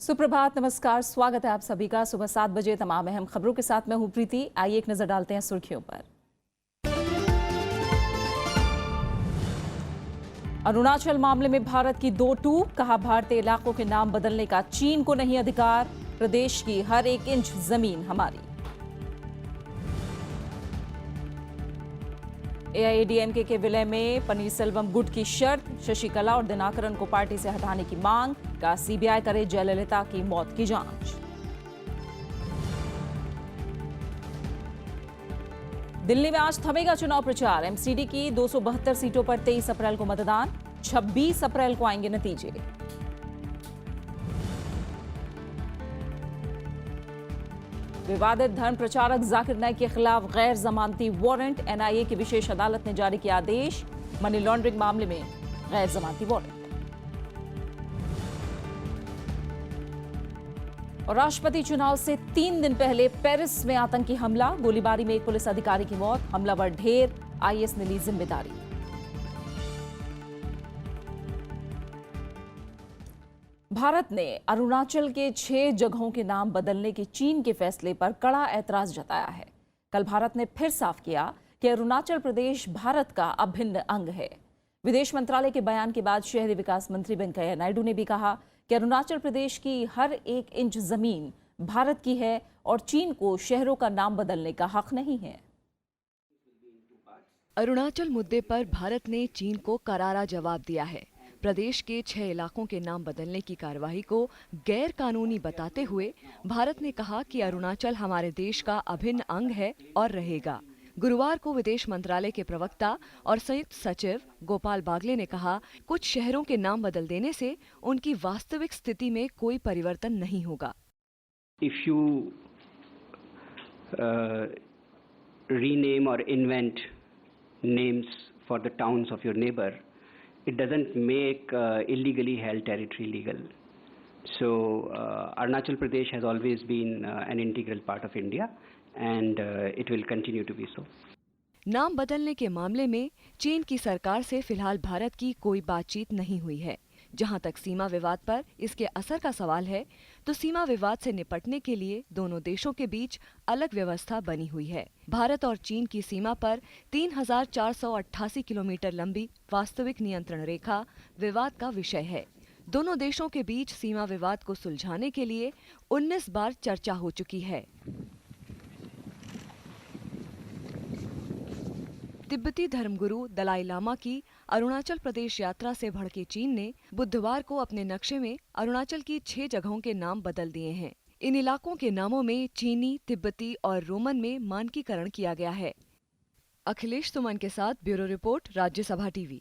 सुप्रभात, नमस्कार, स्वागत है आप सभी का। सुबह 7 बजे तमाम अहम खबरों के साथ मैं हूं प्रीति। आइए एक नजर डालते हैं सुर्खियों पर। अरुणाचल मामले में भारत की दो टूक, कहा भारतीय इलाकों के नाम बदलने का चीन को नहीं अधिकार, प्रदेश की हर एक इंच जमीन हमारी। एआईएडीएमके के विलय में पनीरसेल्वम गुट की शर्त, शशिकला और दिनाकरन को पार्टी से हटाने की मांग, का सीबीआई करे जयललिता की मौत की जांच। दिल्ली में आज थमेगा चुनाव प्रचार, एमसीडी की 272 सीटों पर 23 अप्रैल को मतदान, 26 अप्रैल को आएंगे नतीजे। विवादित धर्म प्रचारक जाकिर नाइक के खिलाफ गैर जमानती वारंट, एनआईए की विशेष अदालत ने जारी किया आदेश, मनी लॉन्ड्रिंग मामले में गैर जमानती वारंट। और राष्ट्रपति चुनाव से 3 दिन पहले पेरिस में आतंकी हमला, गोलीबारी में एक पुलिस अधिकारी की मौत, हमलावर ढेर, आईएस ने ली जिम्मेदारी। भारत ने अरुणाचल के 6 जगहों के नाम बदलने के चीन के फैसले पर कड़ा ऐतराज जताया है। कल भारत ने फिर साफ किया कि अरुणाचल प्रदेश भारत का अभिन्न अंग है। विदेश मंत्रालय के बयान के बाद शहरी विकास मंत्री वेंकैया नायडू ने भी कहा कि अरुणाचल प्रदेश की हर एक इंच जमीन भारत की है और चीन को शहरों का नाम बदलने का हक नहीं है। अरुणाचल मुद्दे पर भारत ने चीन को करारा जवाब दिया है। प्रदेश के 6 इलाकों के नाम बदलने की कार्यवाही को गैर कानूनी बताते हुए भारत ने कहा कि अरुणाचल हमारे देश का अभिन्न अंग है और रहेगा। गुरुवार को विदेश मंत्रालय के प्रवक्ता और संयुक्त सचिव गोपाल बागले ने कहा, कुछ शहरों के नाम बदल देने से उनकी वास्तविक स्थिति में कोई परिवर्तन नहीं होगा। If you rename or invent names for the towns of your neighbor, it doesn't make illegally held territory legal. So Arunachal Pradesh has always been an integral part of India and it will continue to be so. नाम बदलने के मामले में चीन की सरकार से फिलहाल भारत की कोई बातचीत नहीं हुई है। जहां तक सीमा विवाद पर इसके असर का सवाल है, तो सीमा विवाद से निपटने के लिए दोनों देशों के बीच अलग व्यवस्था बनी हुई है। भारत और चीन की सीमा पर 3488 किलोमीटर लंबी वास्तविक नियंत्रण रेखा विवाद का विषय है। दोनों देशों के बीच सीमा विवाद को सुलझाने के लिए 19 बार चर्चा हो चुकी है। तिब्बती धर्मगुरु दलाई लामा की अरुणाचल प्रदेश यात्रा से भड़के चीन ने बुधवार को अपने नक्शे में अरुणाचल की 6 जगहों के नाम बदल दिए हैं। इन इलाकों के नामों में चीनी, तिब्बती और रोमन में मानकीकरण किया गया है। अखिलेश सुमन के साथ bureau report, Rajya Sabha TV.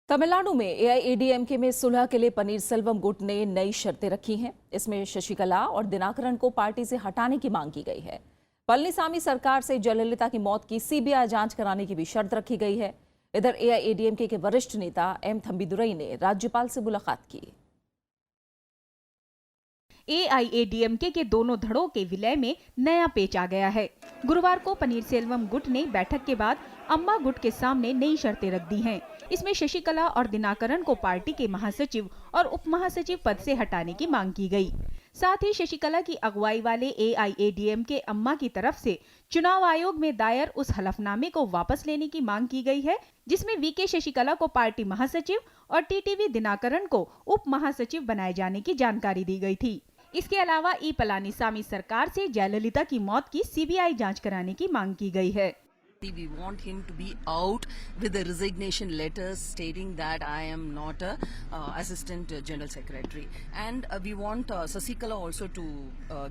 Tamil Nadu में एआईएडीएमके में सुलह के लिए पनीरसेल्वम गुट ने नई शर्तें रखी हैं। इसमें शशिकला और दिनाकरन को पार्टी से हटाने की मांग की गई है। पलनीसामी सरकार से जयललिता की मौत की सीबीआई जांच कराने की भी शर्त रखी गई है। इधर एआईएडीएमके के वरिष्ठ नेता एम थम्बिदुरई ने राज्यपाल से मुलाकात की। एआईएडीएमके के दोनों धड़ों के विलय में नया पेच आ गया है। गुरुवार को पनीरसेल्वम गुट ने बैठक के बाद अम्मा गुट के सामने नई शर्तें रख दी हैं। इसमें शशिकला और दिनाकरन को पार्टी के महासचिव और उप महासचिव पद से हटाने की मांग की गई। साथ ही शशिकला की अगुवाई वाले एआईएडीएमके अम्मा की तरफ से चुनाव आयोग में दायर उस हलफनामे को वापस लेने की मांग की गई है, जिसमें वीके शशिकला को पार्टी महासचिव और टीटीवी दिनाकरन को उप महासचिव बनाए जाने की जानकारी दी गई थी। इसके अलावा ई पलानीसामी सरकार से जयललिता की मौत की सीबीआई जांच कराने की मांग की गई है। We want him to be out with a resignation letter stating that I am not a assistant general secretary, and we want Sasikala also to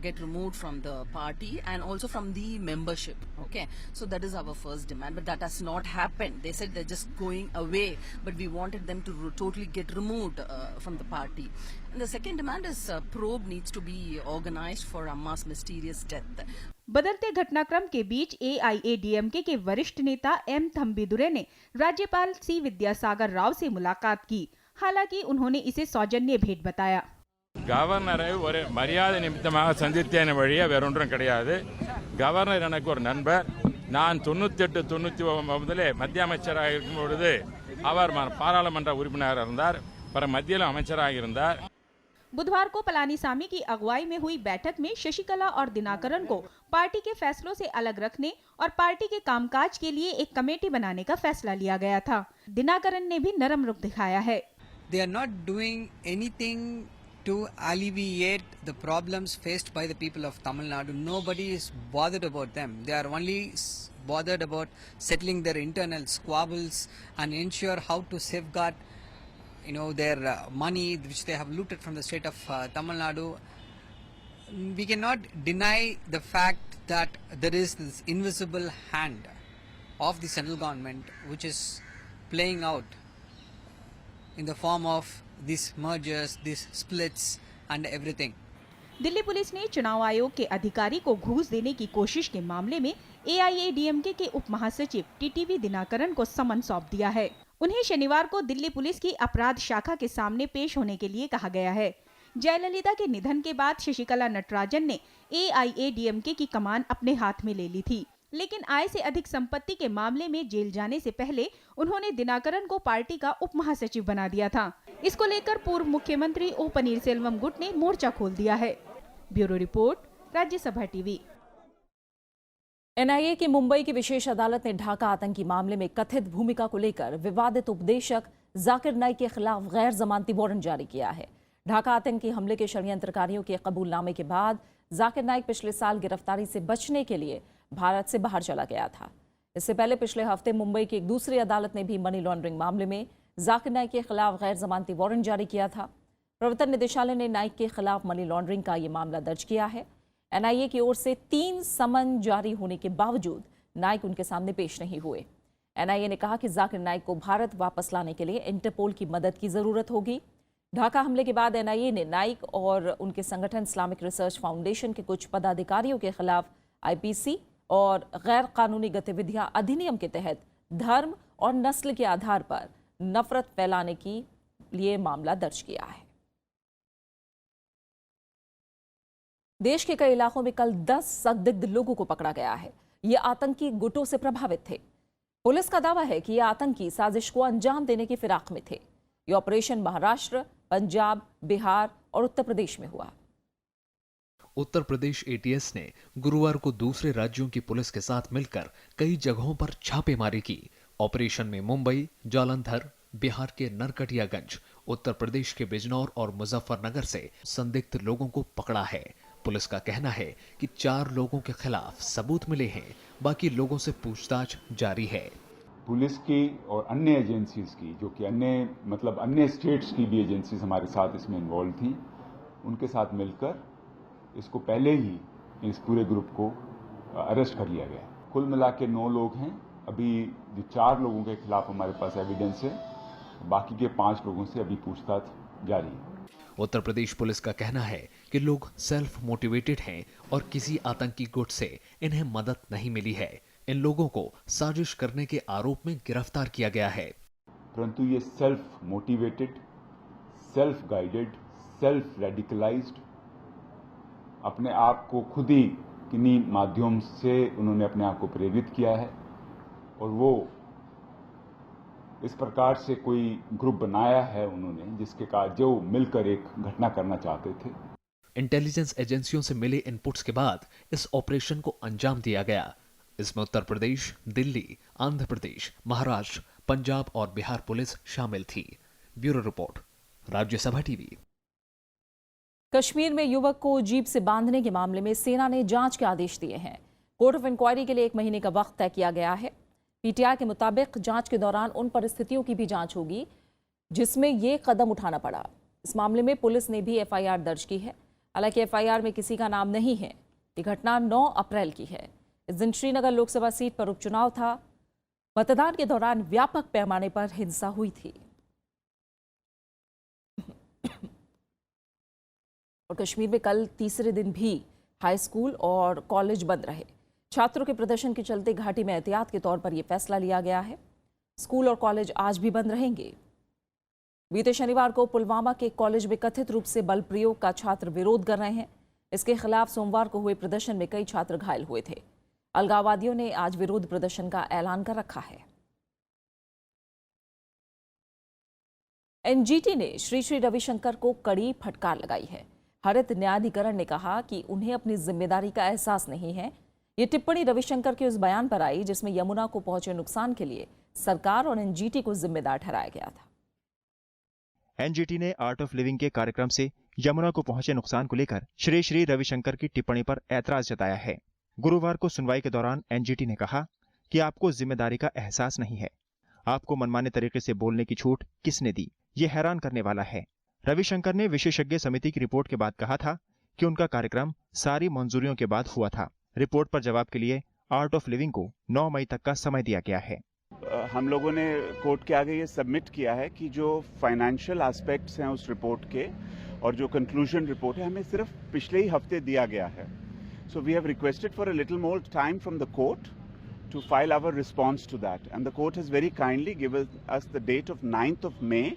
get removed from the party and also from the membership. Okay, so that is our first demand, but that has not happened. They said they're just going away, but we wanted them to totally get removed from the party. And the second demand is probe needs to be organized for Amma's mysterious death. बदलते घटनाक्रम के बीच एआईएडीएमके के वरिष्ठ नेता M थम्बिदुरै ने राज्यपाल सी विद्यासागर राव से मुलाकात की। हालांकि उन्होंने इसे सौजन्य भेंट बताया। गवर्नரை ஒரு மரியாதை நிமித்தமாக சந்தித்தேன் வழியே வேற ஒன்றும் கிடையாது. கவர்னர் எனக்கு ஒரு நண்பர். நான் 98 99 மத்திய அமைச்சராக இருக்கும் பொழுது அவர் பாராளுமன்ற உறுப்பினராக இருந்தார். பிற மத்தியில் அமைச்சராக இருந்தார். बुधवार को पलानीसामी की अगुवाई में हुई बैठक में शशिकला और दिनाकरन को पार्टी के फैसलों से अलग रखने और पार्टी के कामकाज के लिए एक कमेटी बनाने का फैसला लिया गया था। दिनाकरन ने भी नरम रुख दिखाया है। They are not doing anything to alleviate the problems faced by the people of Tamil Nadu. Nobody is bothered about them. They are only bothered about settling their internal squabbles and ensure how to safeguard, their money which they have looted from the state of Tamil Nadu. We cannot deny the fact that there is this invisible hand of the central government which is playing out in the form of these mergers, these splits and everything. Delhi police ने चुनाव आयोग के अधिकारी को घूस देने की कोशिश के मामले में AIADMK के उप महासचिव TTV दिनाकरन को समन सौंप दिया है। उन्हें शनिवार को दिल्ली पुलिस की अपराध शाखा के सामने पेश होने के लिए कहा गया है। जयललिता के निधन के बाद शशिकला नटराजन ने AIADMK की कमान अपने हाथ में ले ली थी, लेकिन आय से अधिक संपत्ति के मामले में जेल जाने से पहले उन्होंने दिनाकरन को पार्टी का उप महासचिव बना दिया था। इसको लेकर पूर्व मुख्यमंत्री ओ पनीरसेल्वम गुट ने मोर्चा खोल दिया है। Bureau report, Rajya Sabha TV. NIA की मुंबई की विशेष अदालत ने ढाका आतंकी मामले में कथित भूमिका को लेकर विवादित उपदेशक जाकिर नाइक के खिलाफ गैर जमानती वारंट जारी किया है। ढाका आतंकी हमले के षड्यंत्रकारियों के कबूलनामे के बाद जाकिर नाइक पिछले साल गिरफ्तारी से बचने के लिए भारत से बाहर चला गया था। इससे पहले पिछले हफ्ते मुंबई की एक दूसरी अदालत ने भी मनी लॉन्ड्रिंग मामले में जाकिर नाइक के खिलाफ गैर जमानती वारंट जारी किया था। प्रवर्तन निदेशालय ने नाइक के खिलाफ मनी लॉन्ड्रिंग का ये मामला दर्ज किया है। NIA की ओर से 3 समन जारी होने के बावजूद नाइक उनके सामने पेश नहीं हुए। NIA ने कहा कि जाकिर नाइक को भारत वापस लाने के लिए इंटरपोल की मदद की जरूरत होगी। ढाका हमले के बाद NIA ने नाइक और उनके संगठन इस्लामिक रिसर्च फाउंडेशन के कुछ पदाधिकारियों के खिलाफ IPC और गैर कानूनी गतिविधियां अधिनियम के तहत धर्म और नस्ल के आधार पर नफरत फैलाने के लिए मामला दर्ज किया है। देश के कई इलाकों में कल 10 संदिग्ध लोगों को पकड़ा गया है। ये आतंकी गुटों से प्रभावित थे। पुलिस का दावा है कि ये आतंकी साजिश को अंजाम देने की फिराक में थे। ये ऑपरेशन महाराष्ट्र, पंजाब, बिहार और उत्तर प्रदेश में हुआ। उत्तर प्रदेश ATS ने गुरुवार को दूसरे राज्यों की पुलिस के साथ मिलकर कई जगहों पर छापेमारी की। ऑपरेशन में मुंबई, जालंधर, बिहार के नरकटियागंज, उत्तर प्रदेश के बिजनौर और मुजफ्फरनगर से संदिग्ध लोगों को पकड़ा है। पुलिस का कहना है कि 4 लोगों के खिलाफ सबूत मिले हैं, बाकी लोगों से पूछताछ जारी है। पुलिस की और अन्य एजेंसीज की, जो कि अन्य स्टेट्स की भी एजेंसीज हमारे साथ इसमें इन्वॉल्व थी, उनके साथ मिलकर इसको पहले ही इस पूरे ग्रुप को अरेस्ट कर लिया गया। कुल मिला के 9 लोग हैं। अभी जो 4 लोगों के खिलाफ हमारे पास एविडेंस है, बाकी के 5 लोगों से अभी पूछताछ जारी है। उत्तर प्रदेश पुलिस का कहना है कि लोग सेल्फ मोटिवेटेड हैं और किसी आतंकी गुट से इन्हें मदद नहीं मिली है। इन लोगों को साजिश करने के आरोप में गिरफ्तार किया गया है। परंतु ये self motivated, self guided, self radicalised, अपने आप को खुद ही किन्हीं माध्यम से उन्होंने अपने आप को प्रेरित किया है और वो इस प्रकार से कोई ग्रुप बनाया है उन्होंने, जिसके कारण जो मिलकर एक घटना करना चाहते थे। इंटेलिजेंस एजेंसियों से मिले इनपुट्स के बाद इस ऑपरेशन को अंजाम दिया गया। इसमें उत्तर प्रदेश, दिल्ली, आंध्र प्रदेश, महाराष्ट्र, पंजाब और बिहार पुलिस शामिल थी। Bureau report, Rajya Sabha TV. Kashmir में युवक को जीप से बांधने के मामले में सेना ने जांच के आदेश दिए हैं। कोर्ट ऑफ इंक्वायरी के लिए 1 महीने का वक्त तय किया गया है। PTI के मुताबिक जांच के दौरान उन परिस्थितियों की भी जांच होगी जिसमें ये कदम उठाना पड़ा। इस मामले में पुलिस ने भी FIR दर्ज की है। हालांकि FIR में किसी का नाम नहीं है। ये घटना 9 अप्रैल की है। इस दिन श्रीनगर लोकसभा सीट पर उपचुनाव था। मतदान के दौरान व्यापक पैमाने पर हिंसा हुई थी। और कश्मीर में कल तीसरे दिन भी हाई स्कूल और कॉलेज बंद रहे। छात्रों के प्रदर्शन के चलते घाटी में एहतियात के तौर पर यह फैसला लिया गया है। स्कूल और कॉलेज आज भी बंद रहेंगे। बीते शनिवार को पुलवामा के कॉलेज में कथित रूप से बल प्रयोग का छात्र विरोध कर रहे हैं। इसके खिलाफ सोमवार को हुए प्रदर्शन में कई छात्र घायल हुए थे। अलगाववादियों ने आज विरोध प्रदर्शन का ऐलान कर रखा है। एनजीटी ने श्री श्री रविशंकर को कड़ी फटकार लगाई है। हरित न्यायाधिकरण ने कहा कि उन्हें अपनी जिम्मेदारी का एहसास नहीं है। ये टिप्पणी रविशंकर के उस बयान पर आई जिसमें यमुना को पहुंचे नुकसान के लिए सरकार और एनजीटी को जिम्मेदार ठहराया गया था। एनजीटी ने आर्ट ऑफ लिविंग के कार्यक्रम से यमुना को पहुंचे नुकसान को लेकर श्री श्री रविशंकर की टिप्पणी पर ऐतराज जताया है। गुरुवार को सुनवाई के दौरान एनजीटी ने कहा कि आपको जिम्मेदारी का एहसास नहीं है। आपको मनमाने तरीके से बोलने की छूट किसने दी, ये हैरान करने वाला है। रविशंकर ने विशेषज्ञ समिति की रिपोर्ट के बाद कहा था कि उनका कार्यक्रम सारी मंजूरियों के बाद हुआ था। रिपोर्ट पर जवाब के लिए आर्ट ऑफ लिविंग को 9 मई तक का समय दिया गया है। हम लोगों ने कोर्ट के आगे ये सबमिट किया है कि जो फाइनेंशियल एस्पेक्ट्स हैं उस रिपोर्ट के और जो कंक्लूजन रिपोर्ट है हमें सिर्फ पिछले ही हफ्ते दिया गया है। So we have requested for a little more time from the court to file our response to that, and the court has very kindly given us the date of 9th of May.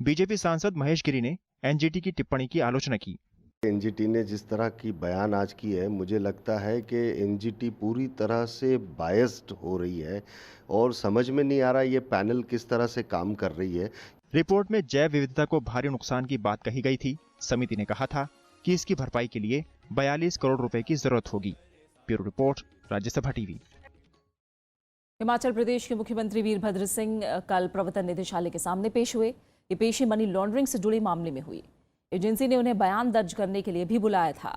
BJP सांसद महेश गिरी ने NGT की टिप्पणी की आलोचना की। NGT ने जिस तरह की बयान आज की है, मुझे लगता है कि एनजीटी पूरी तरह से बायस्ड हो रही है और समझ में नहीं आ रहा ये पैनल किस तरह से काम कर रही है। रिपोर्ट में जैव विविधता को भारी नुकसान की बात कही गई थी। समिति ने कहा था कि इसकी भरपाई के लिए 42 करोड़ रुपए की जरूरत होगी। Bureau report, Rajya Sabha TV. Himachal Pradesh के मुख्यमंत्री वीरभद्र सिंह कल प्रवर्तन निदेशालय के सामने पेश हुए। ये पेशी मनी लॉन्ड्रिंग से जुड़े मामले में हुई। एजेंसी ने उन्हें बयान दर्ज करने के लिए भी बुलाया था।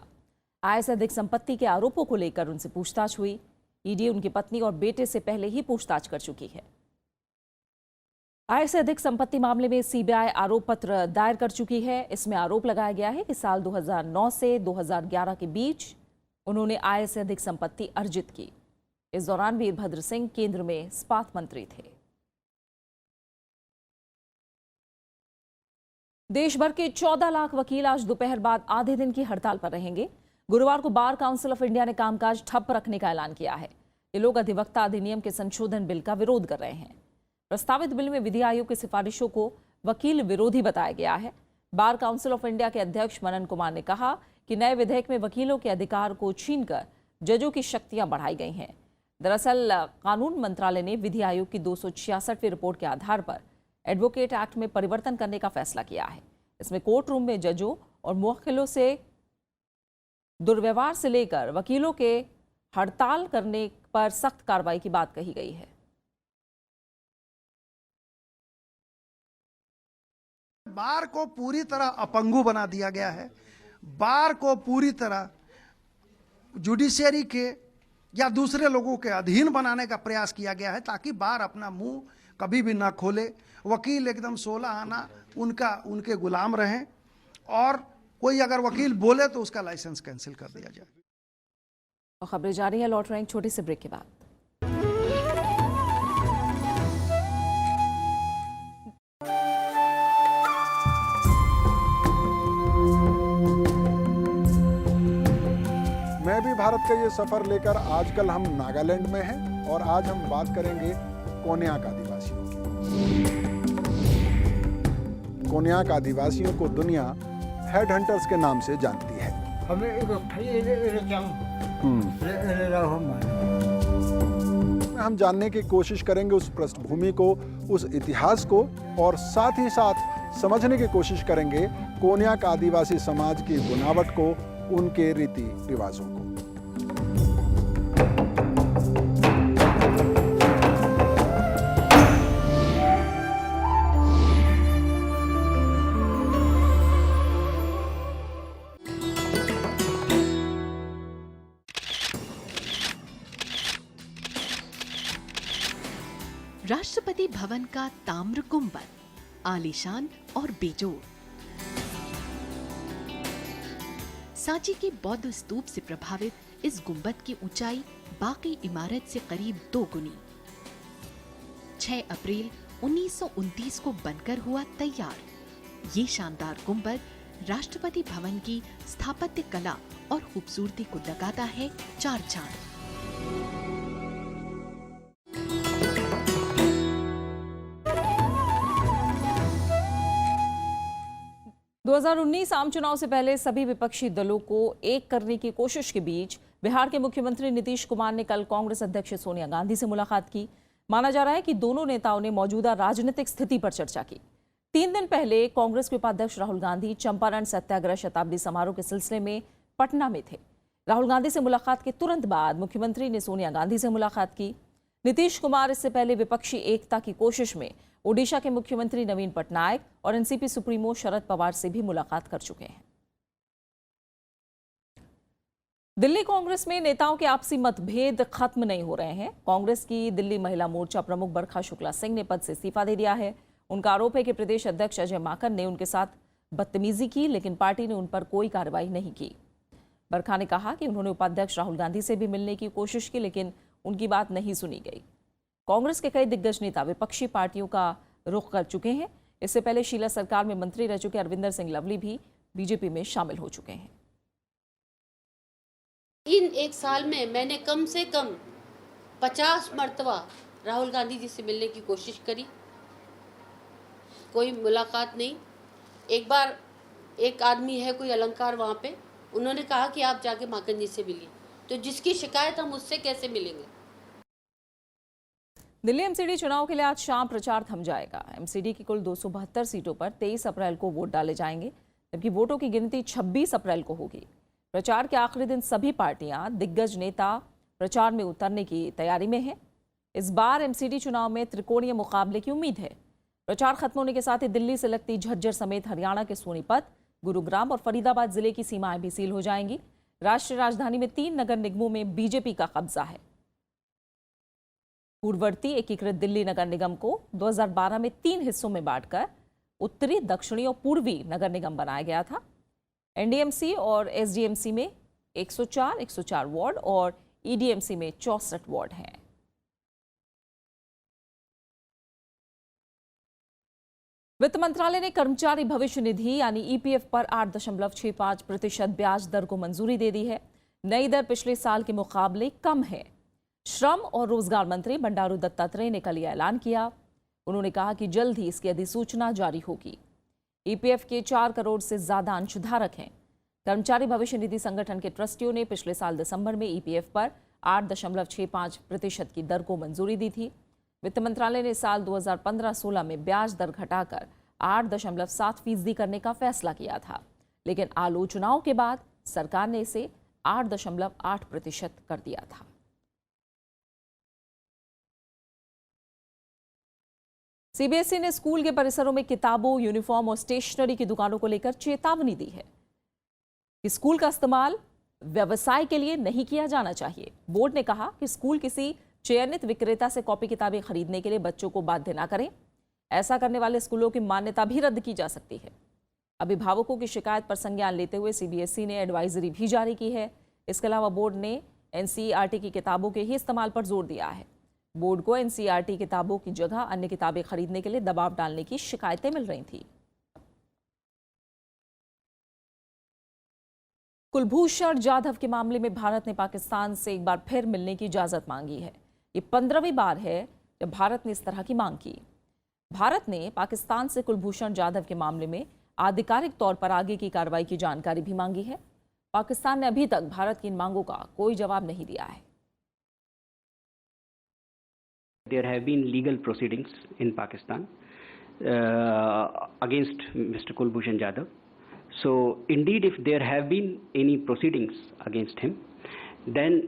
आय से अधिक संपत्ति के आरोपों को लेकर उनसे पूछताछ हुई। ईडी उनकी पत्नी और बेटे से पहले ही पूछताछ कर चुकी है। आय से अधिक संपत्ति मामले में सीबीआई आरोप पत्र दायर कर चुकी है। इसमें आरोप लगाया गया है कि साल 2009 से 2011 के बीच उन्होंने आय से अधिक संपत्ति अर्जित की। इस दौरान वीरभद्र सिंह केंद्र में इस्पात मंत्री थे। देश भर के 14 लाख वकील आज दोपहर बाद आधे दिन की हड़ताल पर रहेंगे। गुरुवार को बार काउंसिल ऑफ इंडिया ने कामकाज ठप रखने का ऐलान किया है। ये लोग अधिवक्ता अधिनियम के संशोधन बिल का विरोध कर रहे हैं। प्रस्तावित बिल में विधि आयोग की सिफारिशों को वकील विरोधी बताया गया है। बार काउंसिल ऑफ इंडिया के अध्यक्ष मनन कुमार ने कहा कि नए विधेयक में वकीलों के अधिकार को छीनकर जजों की शक्तियां बढ़ाई गई हैं। दरअसल कानून मंत्रालय ने विधि आयोग की 266वीं रिपोर्ट के आधार पर एडवोकेट एक्ट में परिवर्तन करने का फैसला किया है। इसमें कोर्ट रूम में जजों और मुवक्किलों से दुर्व्यवहार से लेकर वकीलों के हड़ताल करने पर सख्त कार्रवाई की बात कही गई है। बार को पूरी तरह अपंगु बना दिया गया है। बार को पूरी तरह जुडिशियरी के या दूसरे लोगों के अधीन बनाने का प्रयास किया गया है ताकि बार अपना मुंह कभी भी ना खोले। वकील एकदम 16 आना उनके गुलाम रहें और कोई अगर वकील बोले तो उसका लाइसेंस कैंसिल कर दिया जाए। और खबरें जारी है, लौट रहे हैं छोटी सी ब्रेक के बाद। मैं भी भारत का ये सफर लेकर आजकल हम नागालैंड में हैं और आज हम बात करेंगे कोन्याक आदिवासियों की। कोन्याक आदिवासियों को दुनिया हेड हंटर्स के नाम से जानती है। हम जानने की कोशिश करेंगे उस पृष्ठभूमि को, उस इतिहास को और साथ ही साथ समझने की कोशिश करेंगे कोन्याक आदिवासी समाज की बनावट को, उनके रीति रिवाजों को। राष्ट्रपति भवन का ताम्र गुंबद आलीशान और बेजोड़। सांची के बौद्ध स्तूप से प्रभावित इस गुंबद की ऊंचाई बाकी इमारत से करीब 2 गुनी। 6 अप्रैल 1929 को बनकर हुआ तैयार। ये शानदार गुंबद राष्ट्रपति भवन की स्थापत्य कला और खूबसूरती को लगाता है 4 चांद। दो 2019 आम चुनाव से पहले सभी विपक्षी दलों को एक करने की कोशिश के बीच बिहार के मुख्यमंत्री नीतीश कुमार ने कल कांग्रेस अध्यक्ष सोनिया गांधी से मुलाकात की। माना जा रहा है कि दोनों नेताओं ने मौजूदा राजनीतिक स्थिति पर चर्चा की। 3 दिन पहले कांग्रेस के उपाध्यक्ष राहुल गांधी चंपारण सत्याग्रह शताब्दी समारोह के सिलसिले में पटना में थे। राहुल गांधी से मुलाकात के तुरंत बाद मुख्यमंत्री ने सोनिया गांधी से मुलाकात की। नीतीश कुमार इससे पहले विपक्षी एकता की कोशिश में ओडिशा के मुख्यमंत्री नवीन पटनायक और एनसीपी सुप्रीमो शरद पवार से भी मुलाकात कर चुके हैं। दिल्ली कांग्रेस में नेताओं के आपसी मतभेद खत्म नहीं हो रहे हैं। कांग्रेस की दिल्ली महिला मोर्चा प्रमुख बरखा शुक्ला सिंह ने पद से इस्तीफा दे दिया है। उनका आरोप है कि प्रदेश अध्यक्ष अजय माकन ने उनके साथ बदतमीजी की, लेकिन पार्टी ने उन पर कोई कार्रवाई नहीं की। बरखा ने कहा कि उन्होंने उपाध्यक्ष राहुल गांधी से भी मिलने की कोशिश की, लेकिन उनकी बात नहीं सुनी गई। कांग्रेस के कई दिग्गज नेता विपक्षी पार्टियों का रुख कर चुके हैं। इससे पहले शीला सरकार में मंत्री रह चुके अरविंदर सिंह लवली भी बीजेपी में शामिल हो चुके हैं। इन 1 साल में मैंने कम से कम 50 मर्तबा राहुल गांधी जी से मिलने की कोशिश करी, कोई मुलाकात नहीं। एक बार एक आदमी है कोई अलंकार वहाँ पे, उन्होंने कहा कि आप जाके माकन जी से मिलिए, तो जिसकी शिकायत हम उससे कैसे मिलेंगे। दिल्ली एमसीडी चुनाव के लिए आज शाम प्रचार थम जाएगा। एमसीडी की कुल 272 सीटों पर 23 अप्रैल को वोट डाले जाएंगे, जबकि वोटों की गिनती 26 अप्रैल को होगी। प्रचार के आखिरी दिन सभी पार्टियां, दिग्गज नेता प्रचार में उतरने की तैयारी में हैं। इस बार एमसीडी चुनाव में त्रिकोणीय मुकाबले की उम्मीद है। प्रचार खत्म होने के साथ ही दिल्ली से लगती झज्जर समेत हरियाणा के सोनीपत, गुरुग्राम और फरीदाबाद जिले की सीमाएं भी सील हो जाएंगी। राष्ट्रीय राजधानी में 3 नगर निगमों में बीजेपी का कब्जा है। पूर्ववर्ती एकीकृत दिल्ली नगर निगम को 2012 में 3 हिस्सों में बांटकर उत्तरी, दक्षिणी और पूर्वी नगर निगम बनाया गया था। एनडीएमसी और एसडीएमसी में 104 वार्ड और ईडीएमसी में 64 वार्ड हैं। वित्त मंत्रालय ने कर्मचारी भविष्य निधि यानी ईपीएफ पर 8.65% ब्याज दर को मंजूरी दे दी है। नई दर पिछले साल के मुकाबले कम है। श्रम और रोजगार मंत्री बंडारू दत्तात्रेय ने कल यह ऐलान किया। उन्होंने कहा कि जल्द ही इसकी अधिसूचना जारी होगी। ईपीएफ के 4 करोड़ से ज्यादा अंशधारक हैं। कर्मचारी भविष्य निधि संगठन के ट्रस्टियों ने पिछले साल दिसंबर में ईपीएफ पर 8.65% की दर को मंजूरी दी थी। वित्त मंत्रालय ने साल 2015-16 में ब्याज दर घटाकर 8.7% करने का फैसला किया था, लेकिन आलोचनाओं के बाद सरकार ने इसे 8.8% कर दिया था। सीबीएसई ने स्कूल के परिसरों में किताबों, यूनिफॉर्म और स्टेशनरी की दुकानों को लेकर चेतावनी दी है कि स्कूल का इस्तेमाल व्यवसाय के लिए नहीं किया जाना चाहिए। बोर्ड ने कहा कि स्कूल किसी चयनित विक्रेता से कॉपी किताबें खरीदने के लिए बच्चों को बाध्य न करें। ऐसा करने वाले स्कूलों की मान्यता भी रद्द की जा सकती है। अभिभावकों की शिकायत पर संज्ञान लेते हुए सीबीएसई ने एडवाइजरी भी जारी की है। इसके अलावा बोर्ड ने एनसीईआरटी की किताबों के ही इस्तेमाल पर जोर दिया है। बोर्ड को एनसीईआरटी किताबों की जगह अन्य किताबें खरीदने के लिए दबाव डालने की शिकायतें मिल रही थी। कुलभूषण जाधव के मामले में भारत ने पाकिस्तान से एक बार फिर मिलने की इजाजत मांगी है। ये 15वीं बार है जब भारत ने इस तरह की मांग की। भारत ने पाकिस्तान से कुलभूषण जाधव के मामले में आधिकारिक तौर पर आगे की कार्रवाई की जानकारी भी मांगी है। पाकिस्तान ने अभी तक भारत की इन मांगों का कोई जवाब नहीं दिया है। There have been legal proceedings in Pakistan against Mr. Kulbhushan Jadhav. So, indeed, if there have been any proceedings against him, then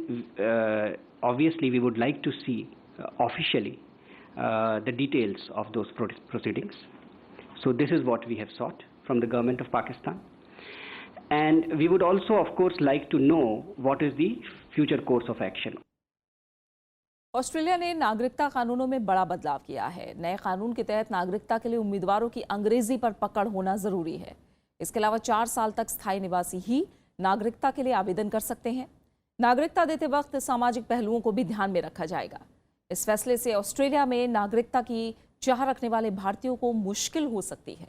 obviously we would like to see officially the details of those proceedings. So, this is what we have sought from the government of Pakistan. And we would also, of course, like to know what is the future course of action. Australia ने नागरिकता कानूनों में बड़ा बदलाव किया है। नए कानून के तहत नागरिकता के लिए उम्मीदवारों की अंग्रेजी पर पकड़ होना जरूरी है। इसके अलावा 4 साल तक स्थायी निवासी ही नागरिकता के लिए आवेदन कर सकते हैं। नागरिकता देते वक्त सामाजिक पहलुओं को भी ध्यान में रखा जाएगा। इस फैसले से ऑस्ट्रेलिया में नागरिकता की चाह रखने वाले भारतीयों को मुश्किल हो सकती है।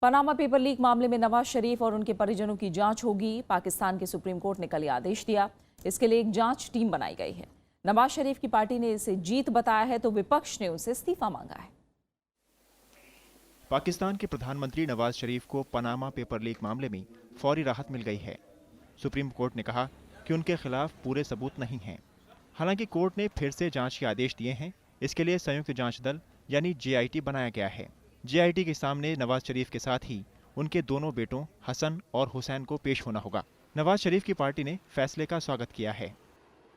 पनामा पेपर लीक मामले में नवाज शरीफ और उनके परिजनों की जांच होगी। पाकिस्तान के सुप्रीम कोर्ट ने कल यह आदेश दिया। इसके लिए एक जांच टीम बनाई गई है। नवाज शरीफ की पार्टी ने इसे जीत बताया है तो विपक्ष ने उनसे इस्तीफा मांगा है। पाकिस्तान के प्रधानमंत्री नवाज शरीफ को पनामा पेपर लीक मामले में फौरी राहत मिल गई है। सुप्रीम कोर्ट ने कहा कि उनके खिलाफ पूरे सबूत नहीं हैं। हालांकि कोर्ट ने फिर से जांच के आदेश दिए हैं। इसके लिए संयुक्त जांच दल यानी JIT बनाया गया है। JIT के सामने नवाज शरीफ के साथ ही उनके दोनों बेटों हसन और हुसैन को पेश होना होगा। नवाज शरीफ की पार्टी ने फैसले का स्वागत किया है।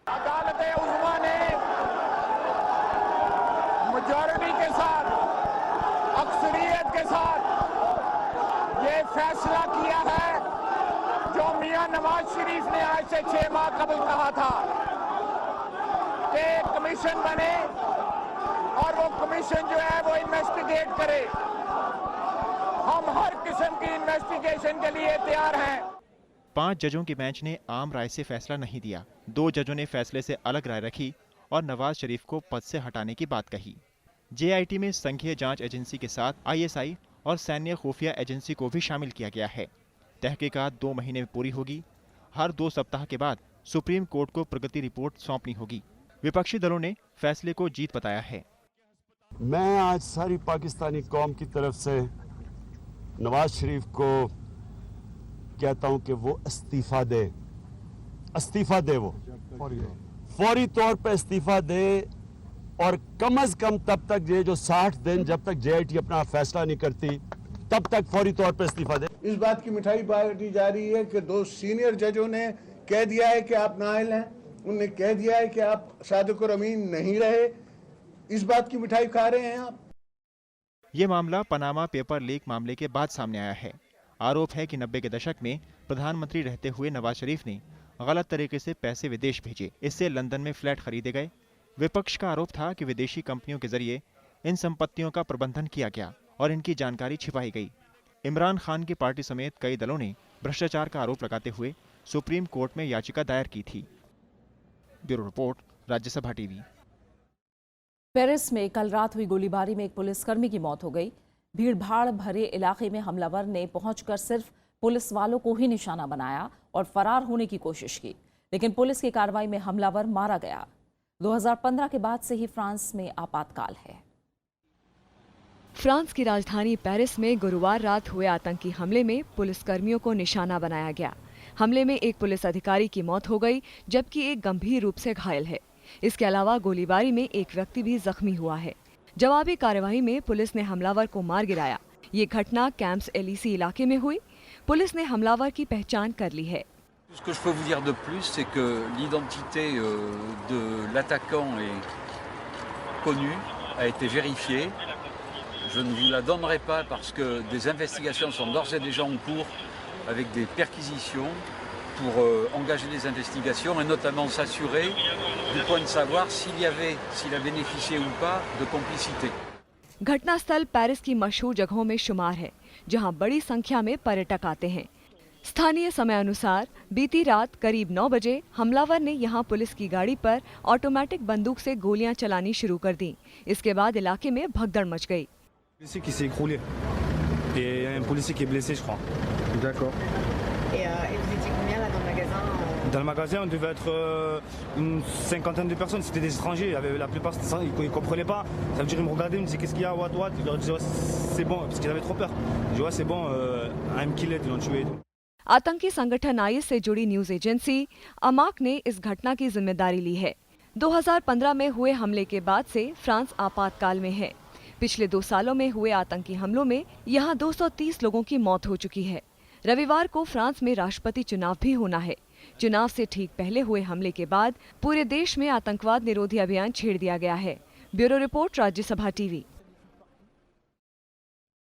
अदालत-ए-उज़्मा ने मेजॉरिटी के साथ, अक्सरियत के साथ ये फैसला किया है जो मियां नवाज शरीफ ने आज से 6 माह कबल कहा था कि कमीशन बने और वो कमीशन जो है वो इन्वेस्टिगेट करे। हम हर किस्म की इन्वेस्टिगेशन के लिए तैयार हैं। 5 जजों के बेंच ने आम राय से फैसला नहीं दिया। 2 जजों ने फैसले से अलग राय रखी और नवाज शरीफ को पद से हटाने की बात कही। JIT में संघीय जांच एजेंसी के साथ ISI और सैन्य खुफिया एजेंसी को भी शामिल किया गया है। तहकीकात 2 महीने में पूरी होगी। हर 2 सप्ताह के बाद सुप्रीम कोर्ट को प्रगति रिपोर्ट सौंपनी होगी। विपक्षी दलों ने फैसले को जीत बताया है। मैं आज सारी पाकिस्तानी कौम की तरफ से नवाज शरीफ को कहता हूं कि वो इस्तीफा दे, वो फौरी तौर पे इस्तीफा दे और कम से कम तब तक ये जो 60 दिन जब तक JIT अपना फैसला नहीं करती तब तक फौरी तौर पे इस्तीफा दे। इस बात की मिठाई बांटी जा रही है कि 2 सीनियर जजों ने कह दिया है कि आप नाअहल हैं, उन्होंने कह दिया है कि आप सादिक और अमीन नहीं रहे। इस बात की मिठाई खा रहे हैं आप। ये मामला पनामा पेपर लीक मामले के बाद सामने आया है। आरोप है कि 90 के दशक में प्रधानमंत्री रहते हुए नवाज शरीफ ने गलत तरीके से पैसे विदेश भेजे। इससे लंदन में फ्लैट खरीदे गए। विपक्ष का आरोप था कि विदेशी कंपनियों के जरिए इन संपत्तियों का प्रबंधन किया गया और इनकी जानकारी छिपाई गई। इमरान खान की पार्टी समेत कई दलों ने भ्रष्टाचार का आरोप लगाते हुए सुप्रीम कोर्ट में याचिका दायर की थी। Bureau report, Rajya Sabha TV. Paris में कल रात हुई गोलीबारी में एक पुलिसकर्मी की मौत हो गई। भीड़भाड़ भरे इलाके में हमलावर ने पहुंचकर सिर्फ पुलिस वालों को ही निशाना बनाया और फरार होने की कोशिश की, लेकिन पुलिस की कार्रवाई में हमलावर मारा गया। 2015 के बाद से ही फ्रांस में आपातकाल है। फ्रांस की राजधानी पेरिस में गुरुवार रात हुए आतंकी हमले में पुलिसकर्मियों को निशाना बनाया गया। हमले में एक पुलिस अधिकारी की मौत हो गई, जबकि एक गंभीर रूप से घायल है। इसके अलावा गोलीबारी में एक व्यक्ति भी जख्मी हुआ है। जवाबी कार्रवाई में पुलिस ने हमलावर को मार गिराया। ये घटना कैंप्स एलिसी इलाके में हुई। पुलिस ने हमलावर की पहचान कर ली है। Ce que je peux vous dire de plus, c'est que l'identité de l'attaquant est connue, a été vérifiée. Je ne vous la donnerai pas parce que des investigations sont d'ores et déjà en cours avec des perquisitions pour engager des investigations et notamment s'assurer du point de savoir s'il a bénéficié ou pas de complicité. घटनास्थल Paris की मशहूर जगहों में शुमार है, जहां बड़ी संख्या में पर्यटक आते हैं। स्थानीय समय अनुसार बीती रात करीब 9 बजे हमलावर ने यहां पुलिस की गाड़ी पर ऑटोमेटिक बंदूक से गोलियां चलानी शुरू कर दी। इसके बाद इलाके में भगदड़ मच गई। Qui s'est écroulé et un policier qui est blessé, je crois. D'accord. Et vous étiez combien là dans le magasin Dans le magasin, on devait être une 50aine de personnes. C'était des étrangers. La plupart, ils ne comprenaient pas. Ça veut dire, ils me regardaient, ils me disaient qu'est-ce qu'il y a, what. Je leur disais, c'est bon, parce qu'ils avaient trop peur. Je dis, ouais, c'est bon, I'm killed, ils l'ont tué. आतंकी संगठन IS से जुड़ी news agency अमाक ने इस घटना की जिम्मेदारी ली है। 2015 में हुए हमले के बाद से फ्रांस आपातकाल में है। पिछले 2 सालों में हुए आतंकी हमलों में यहां 230 लोगों की मौत हो चुकी है। रविवार को फ्रांस में राष्ट्रपति चुनाव भी होना है। चुनाव से ठीक पहले हुए हमले के बाद पूरे देश में आतंकवाद निरोधी अभियान छेड़ दिया गया है। Bureau report, Rajya Sabha TV.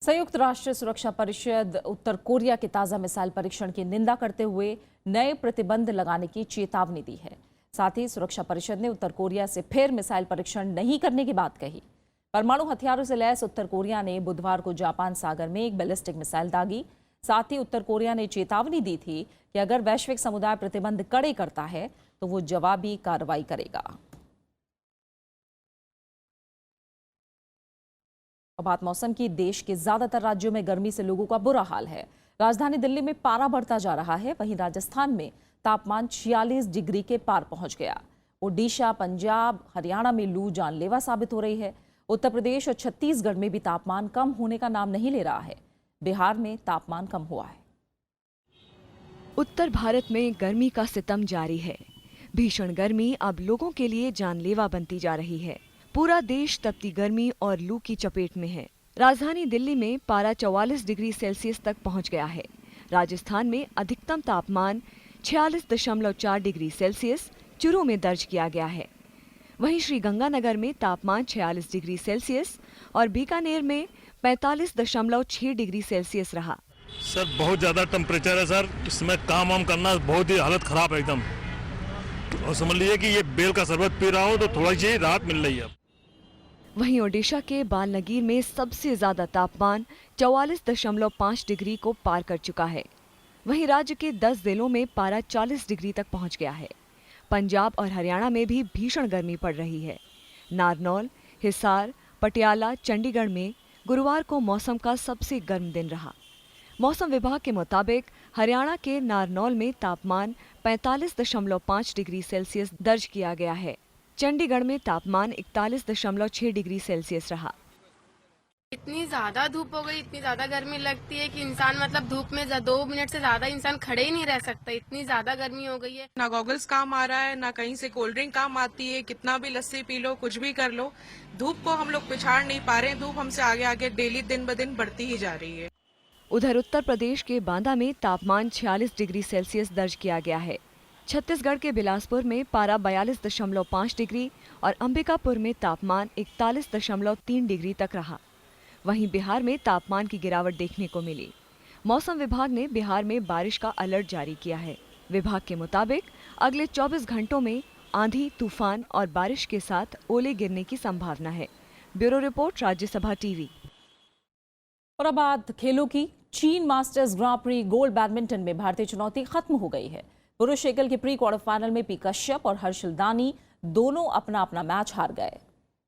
संयुक्त राष्ट्र सुरक्षा परिषद उत्तर कोरिया के ताज़ा मिसाइल परीक्षण की निंदा करते हुए नए प्रतिबंध लगाने की चेतावनी दी है। साथ ही सुरक्षा परिषद ने उत्तर कोरिया से फिर मिसाइल परीक्षण नहीं करने की बात कही। परमाणु हथियारों से लैस उत्तर कोरिया ने बुधवार को जापान सागर में एक बैलिस्टिक मिसाइल दागी। साथ ही उत्तर कोरिया ने चेतावनी दी थी कि अगर वैश्विक समुदाय प्रतिबंध कड़े करता है तो वो जवाबी कार्रवाई करेगा। बात मौसम की। देश के ज्यादातर राज्यों में गर्मी से लोगों का बुरा हाल है। राजधानी दिल्ली में पारा बढ़ता जा रहा है। वहीं राजस्थान में तापमान 46 डिग्री के पार पहुंच गया। ओडिशा, पंजाब, हरियाणा में लू जानलेवा साबित हो रही है। उत्तर प्रदेश और छत्तीसगढ़ में भी तापमान कम होने का नाम नहीं ले रहा है। बिहार में तापमान कम हुआ है। उत्तर भारत में गर्मी का सितम जारी है। भीषण गर्मी अब लोगों के लिए जानलेवा बनती जा रही है। पूरा देश तपती गर्मी और लू की चपेट में है। राजधानी दिल्ली में पारा 44 डिग्री सेल्सियस तक पहुंच गया है। राजस्थान में अधिकतम तापमान 46.4 डिग्री सेल्सियस चूरू में दर्ज किया गया है। वहीं श्रीगंगानगर में तापमान 46 डिग्री सेल्सियस और बीकानेर में 45.6 डिग्री सेल्सियस रहा। सर बहुत ज़्यादा टेम्परेचर है सर, इसमें काम वाम करना बहुत ही हालत ख़राब है एकदम। और समझ लीजिए कि ये बेल का शरबत पी रहा हूँ तो थोड़ी सी राहत मिल रही है। वहीं ओडिशा के बालनगीर में सबसे ज्यादा तापमान 44.5 डिग्री को पार कर चुका है। वहीं राज्य के 10 जिलों में पारा 40 डिग्री तक पहुंच गया है। पंजाब और हरियाणा में भी भीषण गर्मी पड़ रही है। नारनौल, हिसार, पटियाला, चंडीगढ़ में गुरुवार को मौसम का सबसे गर्म दिन रहा। मौसम विभाग के मुताबिक हरियाणा के नारनौल में तापमान 45.5 डिग्री सेल्सियस दर्ज किया गया है। चंडीगढ़ में तापमान 41.6 डिग्री सेल्सियस रहा। इतनी ज्यादा धूप हो गई, इतनी ज्यादा गर्मी लगती है कि इंसान मतलब धूप में 2 मिनट से ज्यादा इंसान खड़े ही नहीं रह सकता, इतनी ज्यादा गर्मी हो गई है। ना गॉगल्स काम आ रहा है, ना कहीं से कोल्ड ड्रिंक काम आती है। कितना भी लस्सी पी लो, कुछ भी कर लो, धूप को हम लोग पिछाड़ नहीं पा रहे हैं। धूप हमसे आगे आगे डेली दिन ब दिन बढ़ती ही जा रही है। उधर उत्तर प्रदेश के बांदा में तापमान 46 डिग्री सेल्सियस दर्ज किया गया है। छत्तीसगढ़ के बिलासपुर में पारा 42.5 डिग्री और अंबिकापुर में तापमान 41.3 डिग्री तक रहा। वहीं बिहार में तापमान की गिरावट देखने को मिली। मौसम विभाग ने बिहार में बारिश का अलर्ट जारी किया है। विभाग के मुताबिक अगले 24 घंटों में आंधी, तूफान और बारिश के साथ ओले गिरने की संभावना है। Bureau report, Rajya Sabha TV. और अब बात खेलों की। चीन मास्टर्स ग्रां प्री गोल्ड बैडमिंटन में भारतीय चुनौती खत्म हो गई है। पुरुष एकल के प्री क्वार्टर फाइनल में पी कश्यप और हर्षल दानी दोनों अपना अपना मैच हार गए।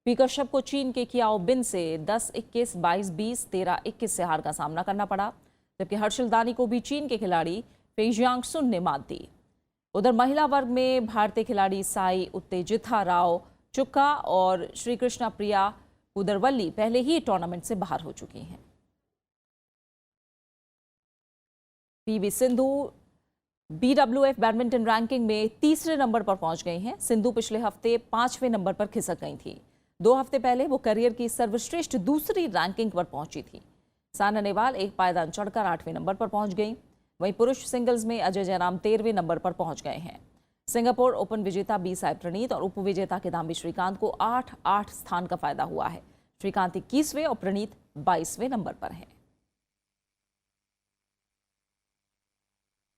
पी कश्यप को चीन के कियाओ बिन से 10-21, 22-20, 13-21 से हार का सामना करना पड़ा, जबकि हर्षल दानी को भी चीन के खिलाड़ी फेजियांग सुन ने मात दी। उधर महिला वर्ग में भारतीय खिलाड़ी साई उत्तेजिथा राव चुक्का और श्री कृष्णा प्रिया कुदरवल्ली पहले ही टूर्नामेंट से बाहर हो चुकी हैं। PV Sindhu BWF badminton ranking में तीसरे नंबर पर पहुंच गई हैं। सिंधु पिछले हफ्ते 5वें नंबर पर खिसक गई थी। 2 हफ्ते पहले वो करियर की सर्वश्रेष्ठ दूसरी रैंकिंग पर पहुंची थी। सायना नेहवाल एक पायदान चढ़कर 8वें नंबर पर पहुंच गई। वहीं पुरुष सिंगल्स में अजय जयराम 13वें नंबर पर पहुंच गए हैं। सिंगापुर ओपन विजेता बी साई प्रणीत और उपविजेता किदाम्बी श्रीकांत को 8-8 स्थान का फायदा हुआ है। श्रीकांत 21वें और प्रणीत 22वें नंबर पर हैं।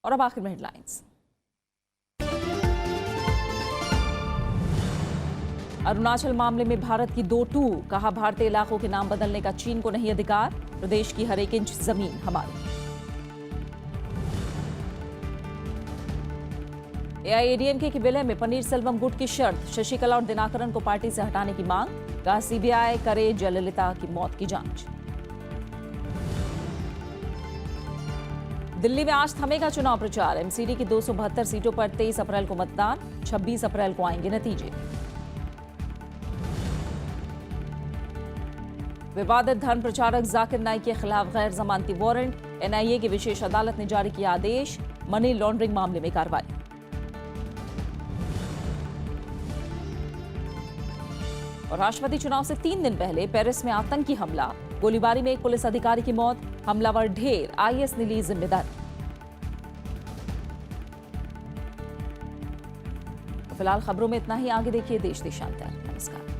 और अब आखिर में हेडलाइंस। अरुणाचल मामले में भारत की 2 टूक, कहा भारतीय इलाकों के नाम बदलने का चीन को नहीं अधिकार, प्रदेश की हर एक इंच जमीन हमारी। एआईएडीएमके के विलय में पनीरसेल्वम गुट की शर्त, शशिकला और दिनाकरन को पार्टी से हटाने की मांग, कहा सीबीआई करे जयललिता की मौत की जांच। दिल्ली में आज थमेगा चुनाव प्रचार। एमसीडी की 272 सीटों पर 23 अप्रैल को मतदान, 26 अप्रैल को आएंगे नतीजे। विवादित धर्म प्रचारक जाकिर नाइक के खिलाफ गैर जमानती वारंट, एनआईए की विशेष अदालत ने जारी किया आदेश, मनी लॉन्ड्रिंग मामले में कार्रवाई। और राष्ट्रपति चुनाव से 3 दिन पहले पेरिस में आतंकी हमला, गोलीबारी में एक पुलिस अधिकारी की मौत, हमलावर ढेर, आईएस ने ली जिम्मेदारी। फिलहाल खबरों में इतना ही। आगे देखिए देश देशांतर। नमस्कार।